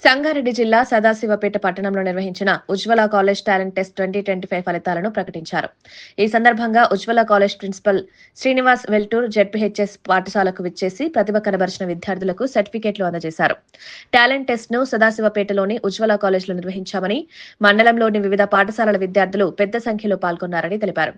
సంగారెడ్డి జిల్లా సదాశివపేట పట్టణంలో నిర్వహించిన ఉజ్వల కాలేజ్ టాలెంట్ టెస్ట్ 2025 ఫలితాలను ప్రకటించారు. ఈ సందర్భంగా Ujwala college principal Srinivas Veltur ZPHS పాఠశాలకు విచ్చేసి ప్రతిభ కనబరిచిన విద్యార్థులకు సర్టిఫికేట్లు అందజేశారు. టాలెంట్ టెస్ట్ ను సదాశివపేటలోని ఉజ్వల కాలేజ్లో నిర్వహించామని, మండలంలోని వివిధ పాఠశాలల విద్యార్థులు పెద్ద సంఖ్యలో పాల్గొన్నారని తెలిపారు.